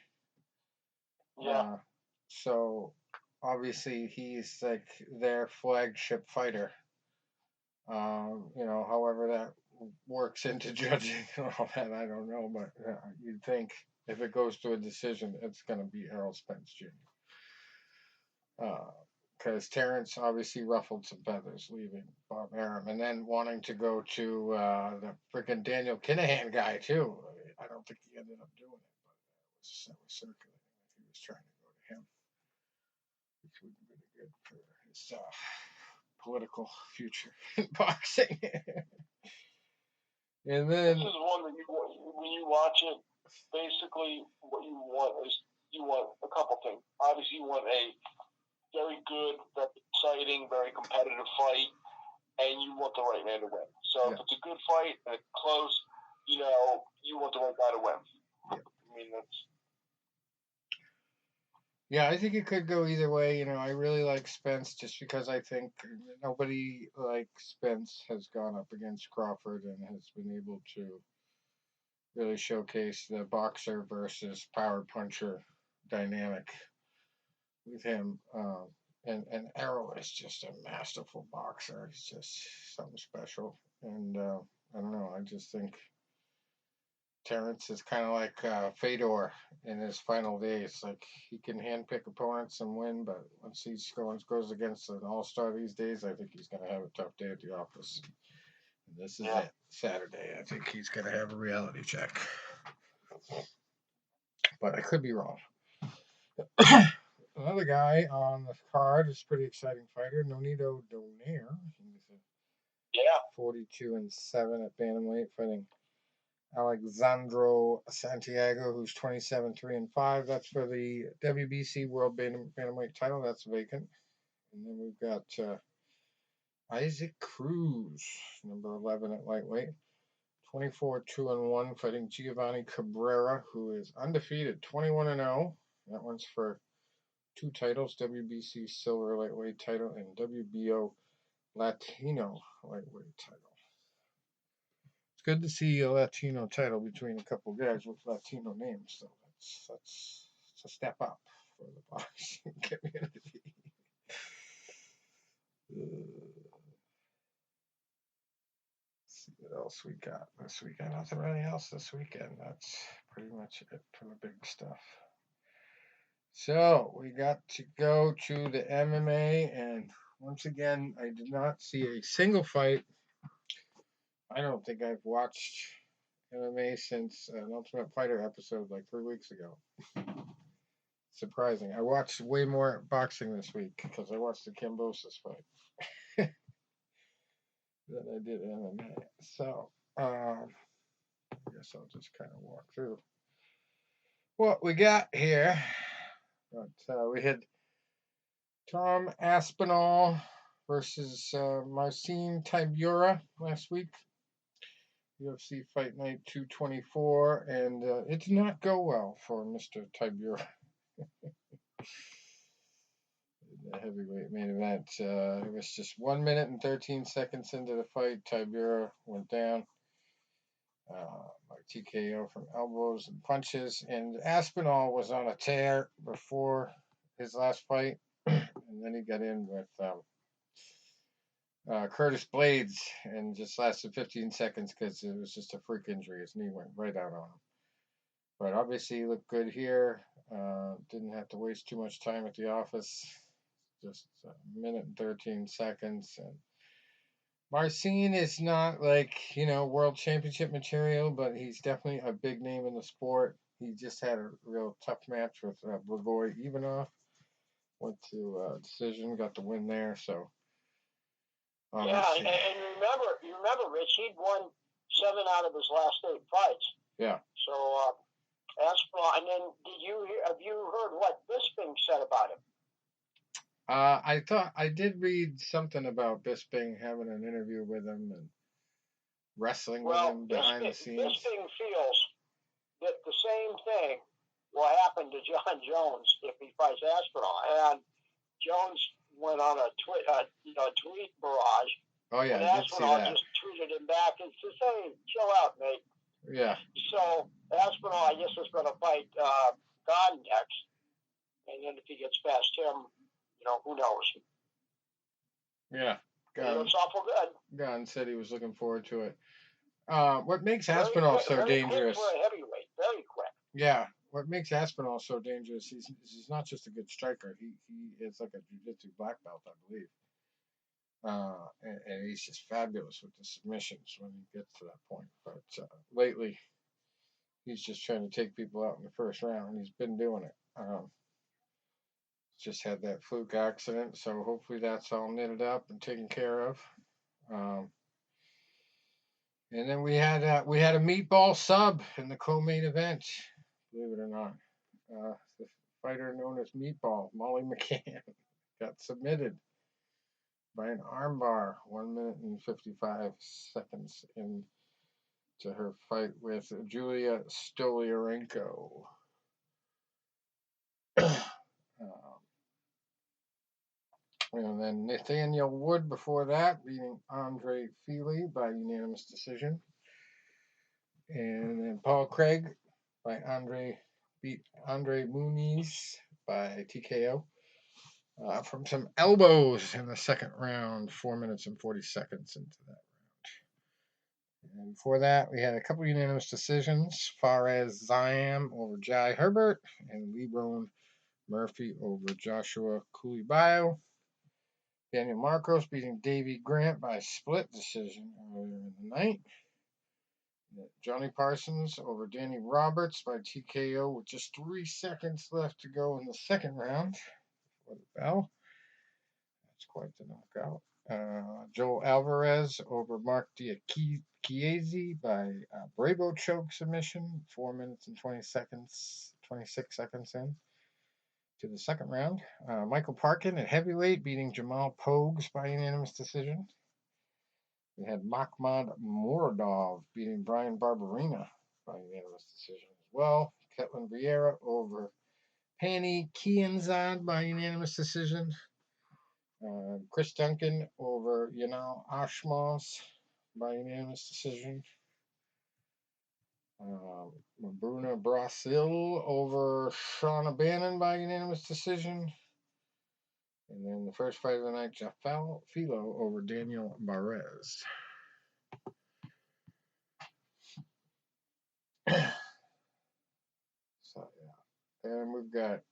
Yeah. So obviously he's like their flagship fighter. However that works into judging and all that, I don't know, but you'd think if it goes to a decision, it's going to be Errol Spence Jr. Because Terrence obviously ruffled some feathers leaving Bob Arum and then wanting to go to the freaking Daniel Kinahan guy too. I don't think he ended up doing it, but that was circulating that he was trying to go to him, which would be really good for his political future in boxing. And then this is one that when you watch it, basically what you want is a couple things. Obviously, you want a very good, very exciting, very competitive fight, and you want the right man to win. So if it's a good fight and it's close, you want the right guy to win. Yeah. I mean, that's. Yeah, I think it could go either way. I really like Spence just because I think nobody like Spence has gone up against Crawford and has been able to really showcase the boxer versus power puncher dynamic with him. And Errol is just a masterful boxer. He's just something special. And I don't know. I just think Terrence is kind of like Fedor in his final days. Like he can handpick opponents and win, but once he goes against an all-star these days, I think he's going to have a tough day at the office. And this is it, Saturday. I think he's going to have a reality check. But I could be wrong. Another guy on the card is a pretty exciting fighter, Nonito Donaire. He's 42-7 at bantamweight, fighting Alexandro Santiago, who's 27-3-5. That's for the WBC World Bantamweight title. That's vacant. And then we've got Isaac Cruz, number 11 at lightweight, 24-2-1, fighting Giovanni Cabrera, who is undefeated, 21-0. That one's for 2 titles: WBC Silver Lightweight title and WBO Latino Lightweight title. It's good to see a Latino title between a couple guys with Latino names, so that's a step up for the boxing community. Let's see what else we got this weekend. Nothing really else this weekend. That's pretty much it for the big stuff. So we got to go to the MMA, and once again, I did not see a single fight. I don't think I've watched MMA since an Ultimate Fighter episode like 3 weeks ago. Surprising. I watched way more boxing this week because I watched the Kambosos fight than I did MMA. So, I guess I'll just kind of walk through what we got here. But we had Tom Aspinall versus Marcin Tybura last week. UFC Fight Night 224, and it did not go well for Mr. Tybura. The heavyweight main event. It was just 1 minute and 13 seconds into the fight. Tybura went down by TKO from elbows and punches, and Aspinall was on a tear before his last fight, and then he got in with Curtis Blades and just lasted 15 seconds because it was just a freak injury. His knee went right out on him. But obviously he looked good here. Didn't have to waste too much time at the office. Just a minute and 13 seconds. And Marcin is not like, world championship material, but he's definitely a big name in the sport. He just had a real tough match with Blagoy Ivanov. Went to decision, got the win there. So yeah, and you remember, Rich, he'd won 7 out of his last 8 fights. Yeah. So Aspinall, and then have you heard what Bisping said about him? I thought I did read something about Bisping having an interview with him and wrestling with him behind the scenes. Bisping feels that the same thing will happen to John Jones if he fights Aspinall. And Jones went on a tweet barrage. Oh yeah, and I did see that. just tweeted him back and said, "Hey, chill out, mate." Yeah. So Aspinall, I guess, is going to fight God next, and then if he gets past him, who knows? Yeah. It looks awful good. Gunn said he was looking forward to it. What makes Aspinall so dangerous? Quick for a heavyweight, very quick. Yeah. What makes Aspinall so dangerous? He's not just a good striker. He is like a jiu-jitsu black belt, I believe. And he's just fabulous with the submissions when he gets to that point. But lately, he's just trying to take people out in the first round, and he's been doing it. Just had that fluke accident, so hopefully that's all knitted up and taken care of. And then we had a meatball sub in the co-main event, believe it or not. The fighter known as Meatball, Molly McCann, got submitted by an armbar 1 minute and 55 seconds into her fight with Julia Stolyarenko. And then Nathaniel Wood before that, beating Andre Feely by unanimous decision. And then Paul Craig beat Andre Muniz by TKO from some elbows in the second round, 4 minutes and 40 seconds into that round. And before that, we had a couple unanimous decisions. Fares Ziam over Jai Herbert and Lebron Murphy over Joshua Kulibayo. Daniel Marcos beating Davey Grant by split decision earlier in the night. Johnny Parsons over Danny Roberts by TKO with just 3 seconds left to go in the second round for the bell. That's quite the knockout. Joel Alvarez over Mark Diakiese by Bravo choke submission, 4 minutes and 26 seconds in to the second round. Michael Parkin at heavyweight beating Jamal Pogues by unanimous decision. We had Makhmud Muradov beating Brian Barberina by unanimous decision as well. Ketlin Vieira over Pani Kianzad by unanimous decision. Chris Duncan over Yanal Ashmos by unanimous decision. Bruna Brasil over Shauna Bannon by unanimous decision. And then the first fight of the night, Jafal Filo over Daniel Barres. So, yeah. And we've got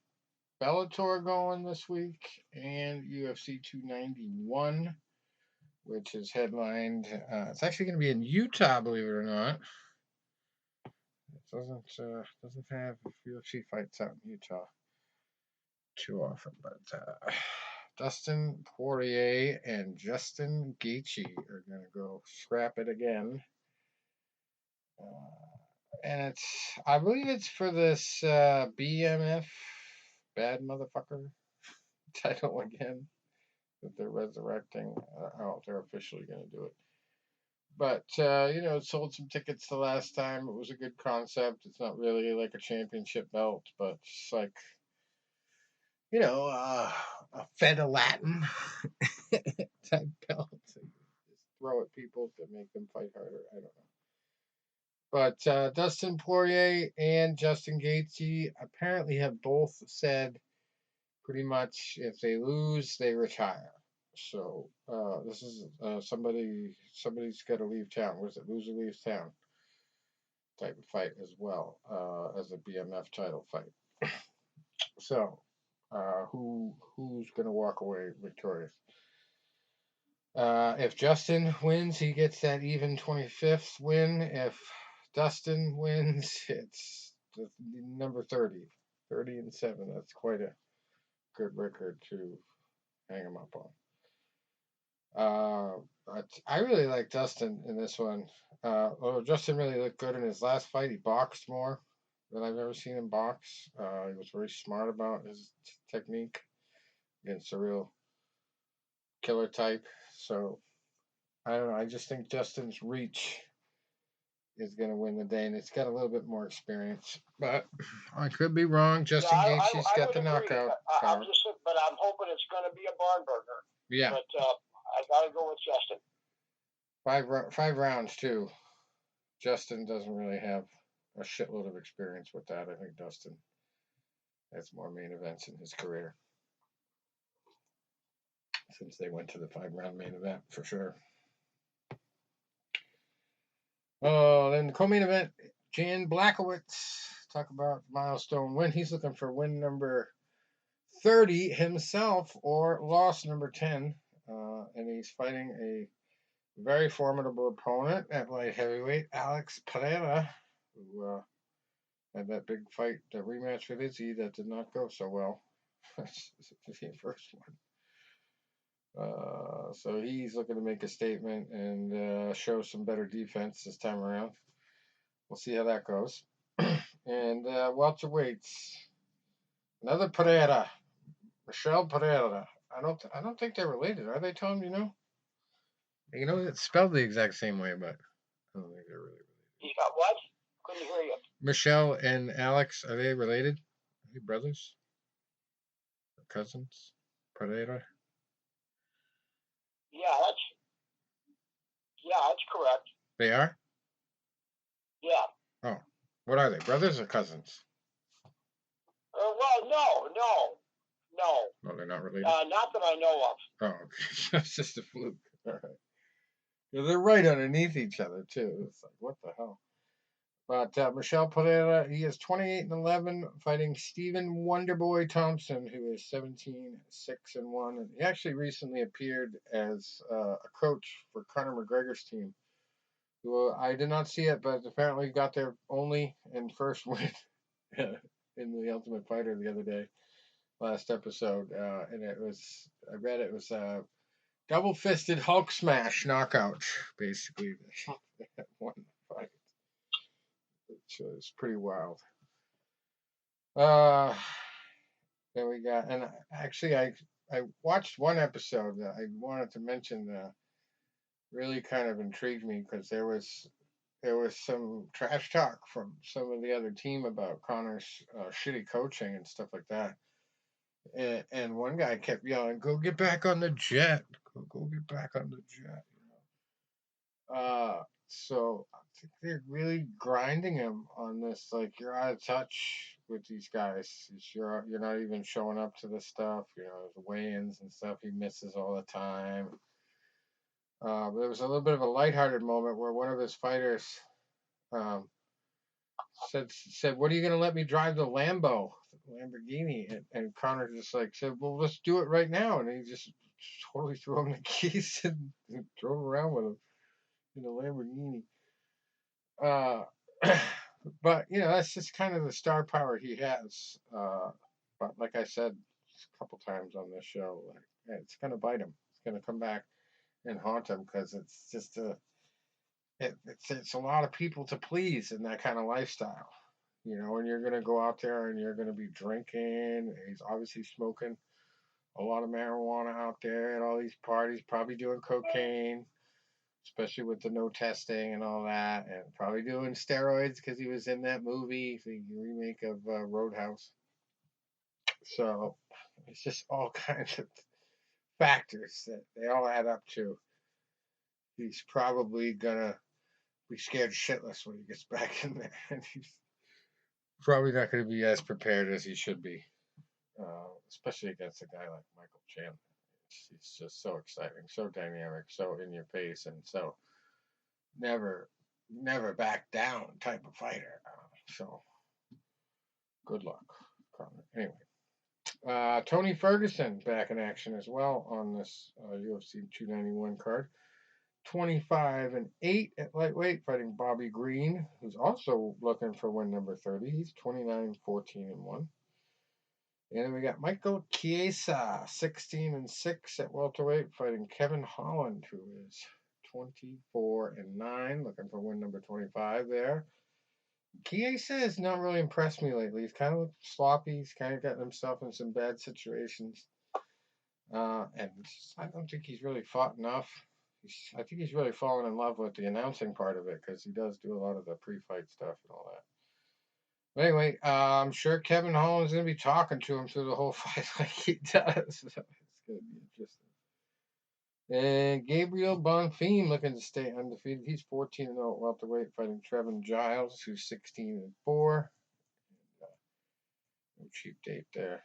Bellator going this week and UFC 291, which is headlined. It's actually going to be in Utah, believe it or not. It doesn't have UFC fights out in Utah too often, but Dustin Poirier and Justin Gaethje are going to go scrap it again. And I believe it's for this BMF, Bad Motherfucker title again that they're resurrecting. I don't know if they're officially going to do it. But, it sold some tickets the last time. It was a good concept. It's not really like a championship belt, but it's like, a Feta Latin type belt. Just throw at people to make them fight harder. I don't know. But Dustin Poirier and Justin Gaethje apparently have both said pretty much if they lose, they retire. So this is somebody's got to leave town. Was it loser leaves town type of fight as well as a BMF title fight? So who's going to walk away victorious? If Justin wins, he gets that even 25th win. If Dustin wins, it's the number 30, 30-7. That's quite a good record to hang him up on. But I really like Dustin in this one. Justin really looked good in his last fight. He boxed more than I've ever seen him box. He was very smart about his technique against a real killer type. So I don't know. I just think Justin's reach is going to win the day, and it's got a little bit more experience. But I could be wrong. Justin Gaethje's got the knockout power. But I'm hoping it's going to be a barn burner. Yeah. But I got to go with Justin. 5 rounds, too. Justin doesn't really have a shitload of experience with that. I think Dustin has more main events in his career, since they went to the 5-round main event for sure. Oh, then the co-main event, Jan Blachowicz. Talk about milestone win. He's looking for win number 30 himself, or loss number 10. And he's fighting a very formidable opponent at light heavyweight, Alex Pereira, who had that big fight, the rematch with Izzy that did not go so well. That's the first one. So he's looking to make a statement and show some better defense this time around. We'll see how that goes. And welterweights, another Pereira, Michelle Pereira. I don't think they're related, are they, Tom? It's spelled the exact same way, but I don't think they're really related. You got what? Couldn't hear you. Michelle and Alex, are they related? Are they brothers? Or cousins? Pereira? Yeah, that's correct. They are? Yeah. Oh, what are they? Brothers or cousins? Well, no. No, they're not related. Not that I know of. Oh, okay. That's just a fluke. All right. Yeah, they're right underneath each other too. It's like, what the hell? But Michelle Pereira, he is 28-11, fighting Stephen Wonderboy Thompson, who is 17-6-1. And he actually recently appeared as a coach for Conor McGregor's team. Who I did not see it, but apparently got their only and first win in the Ultimate Fighter the other day, last episode. And I read it was a double-fisted Hulk smash knockout, basically. That won the fight. Which was pretty wild. Then we got, and actually I watched one episode that I wanted to mention that really kind of intrigued me, because there was some trash talk from some of the other team about Conor's shitty coaching and stuff like that. And one guy kept yelling, "Go get back on the jet! Go get back on the jet!" So I think they're really grinding him on this. Like, you're out of touch with these guys. You're not even showing up to this stuff. The weigh-ins and stuff he misses all the time. But there was a little bit of a lighthearted moment where one of his fighters said, "What are you going to let me drive the Lamborghini?" And Conor just said, "Well, let's do it right now." And he just totally threw him the keys and drove around with him in a Lamborghini. But that's just kind of the star power he has. But like I said a couple times on this show, it's going to bite him. It's going to come back and haunt him, because it's just it's a lot of people to please in that kind of lifestyle. And you're going to go out there and you're going to be drinking. He's obviously smoking a lot of marijuana out there at all these parties, probably doing cocaine, especially with the no testing and all that, and probably doing steroids because he was in that movie, the remake of Roadhouse. So it's just all kinds of factors that they all add up to. He's probably gonna be scared shitless when he gets back in there, and he's probably not going to be as prepared as he should be, especially against a guy like Michael Chandler. He's just so exciting, so dynamic, so in your face, and so never, never back down type of fighter. So good luck, Connor. Anyway, Tony Ferguson back in action as well on this UFC 291 card. 25-8 at lightweight, fighting Bobby Green, who's also looking for win number 30. He's 29-14-1. And then we got Michael Chiesa, 16-6 at welterweight, fighting Kevin Holland, who is 24-9, looking for win number 25 there. Chiesa has not really impressed me lately. He's kind of sloppy. He's kind of gotten himself in some bad situations. And I don't think he's really fought enough. I think he's really fallen in love with the announcing part of it because he does do a lot of the pre-fight stuff and all that. But anyway, I'm sure Kevin Holland's going to be talking to him through the whole fight like he does. So it's going to be interesting. And Gabriel Bonfim looking to stay undefeated. He's 14-0 at welterweight, fighting Trevin Giles, who's 16-4. No cheap date there.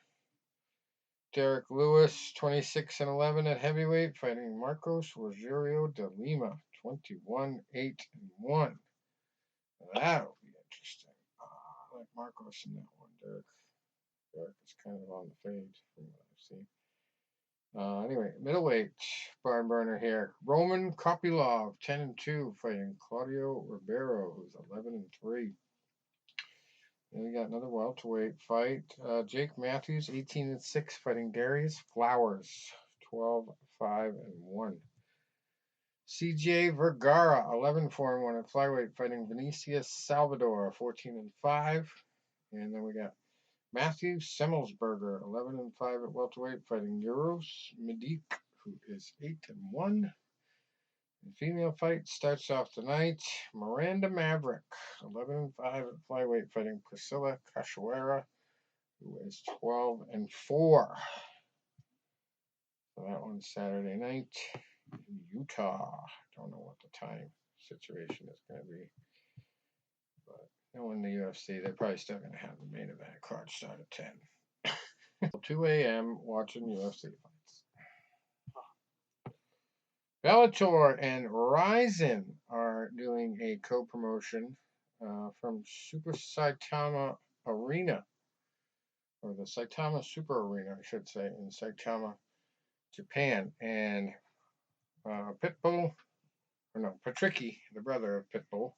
Derek Lewis, 26-11 at heavyweight, fighting Marcos Rogerio de Lima, 21-8-1. That'll be interesting. I like Marcos in that one, Derek. Derek is kind of on the fade from what I've seen. Anyway, middleweight barn burner here. Roman Kopylov, 10-2, fighting Claudio Ribeiro, who's 11-3. Then we got another welterweight fight. Jake Matthews, 18-6, fighting Darius Flowers, 12-5-1. CJ Vergara, 11-4-1 at flyweight, fighting Vinicius Salvador, 14-5. And then we got Matthew Semmelsberger, 11-5 at welterweight, fighting Euros Medik, who is 8-1. The female fight starts off tonight. Miranda Maverick, 11-5 at flyweight, fighting Priscilla Cachoeira, who is 12-4. So that one's Saturday night in Utah. Don't know what the time situation is going to be. But knowing the UFC, they're probably still going to have the main event card start at 10. 2 a.m. watching UFC fights. Bellator and Rizin are doing a co-promotion from Super Saitama Arena, or the Saitama Super Arena, I should say, in Saitama, Japan. And Pitbull, or no, Patricky, the brother of Pitbull.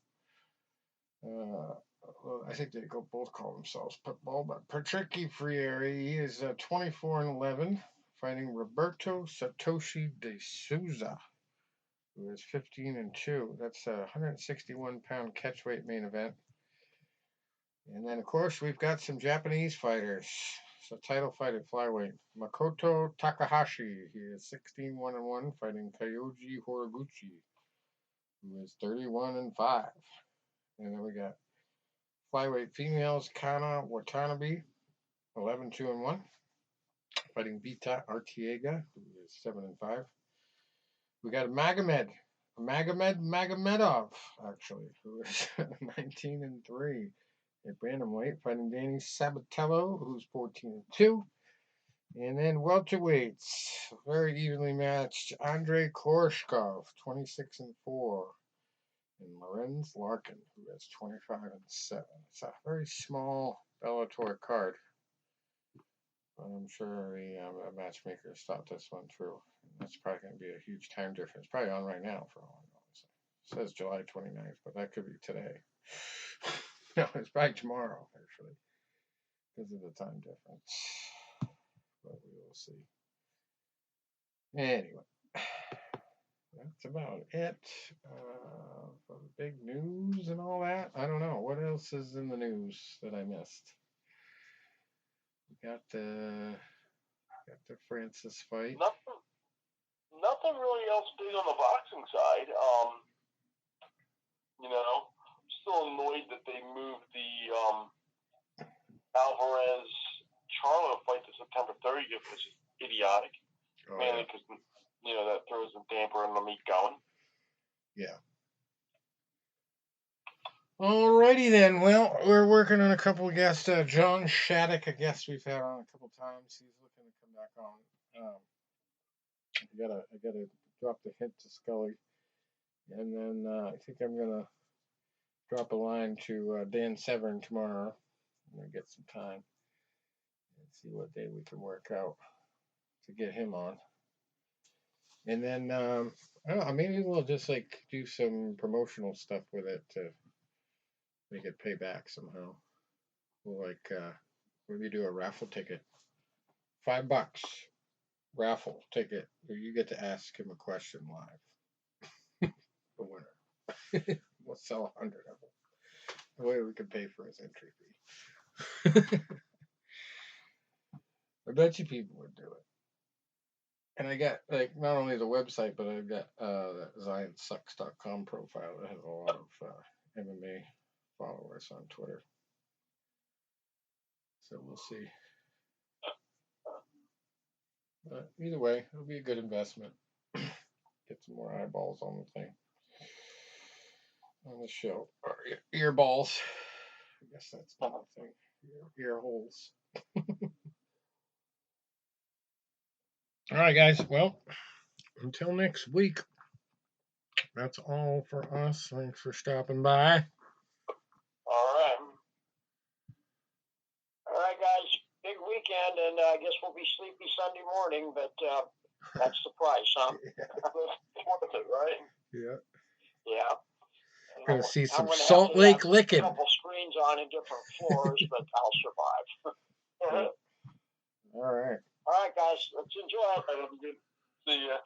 I think they both call themselves Pitbull, but Patricky Freire, he is 24-11, fighting Roberto Satoshi de Souza, who is 15-2. That's a 161-pound catchweight main event. And then, of course, we've got some Japanese fighters. So title fight at flyweight. Makoto Takahashi, he is 16-1-1, fighting Kyoji Horiguchi, who is 31-5. And then we got flyweight females, Kana Watanabe, 11-2-1, fighting Vita Arteaga, who is 7-5. We got Magomedov, actually, who is 19-3 at bantamweight, fighting Danny Sabatello, who's 14-2. And then welterweights, very evenly matched, Andrei Koreshkov, 26-4. And Lorenz Larkin, who has 25-7. It's a very small Bellator card, but I'm sure the matchmakers thought this one through. That's probably going to be a huge time difference. Probably on right now for all I know. It says July 29th, but that could be today. No, it's probably tomorrow, actually, because of the time difference. But we will see. Anyway. That's about it for the big news and all that. I don't know. What else is in the news that I missed? We got the Got the Francis fight. Nothing really else big on the boxing side. You know, I'm still annoyed that they moved the Alvarez Charlo fight to September 30th, which is idiotic. Mainly because that throws a damper on the meat going. Yeah. Alrighty then. Well, we're working on a couple of guests. John Shattuck, a guest we've had on a couple times. He's looking to come back on. I gotta drop the hint to Scully, and then I think I'm gonna drop a line to Dan Severn tomorrow. I'm gonna get some time and see what day we can work out to get him on. And then I don't know, maybe we'll just like do some promotional stuff with it to make it pay back somehow. We'll like maybe do a raffle ticket, $5 raffle ticket where you get to ask him a question live. The winner. We'll sell 100 of them. The way we can pay for his entry fee. I bet you people would do it. And I got like not only the website, but I've got that ZionSucks.com profile that has a lot of MMA followers on Twitter. So we'll see. But either way, it'll be a good investment. Get some more eyeballs on the thing. On the show. Or ear balls. I guess that's not a thing. Ear holes. All right, guys. Well, until next week, that's all for us. Thanks for stopping by. All right, guys. Big weekend, and I guess we'll be sleepy Sunday morning, but that's the price, huh? Worth it, right? Yeah. Yeah. Gonna see some Salt Lake licking. A couple screens on in different floors, but I'll survive. All right. All right, guys. Let's enjoy it. See ya.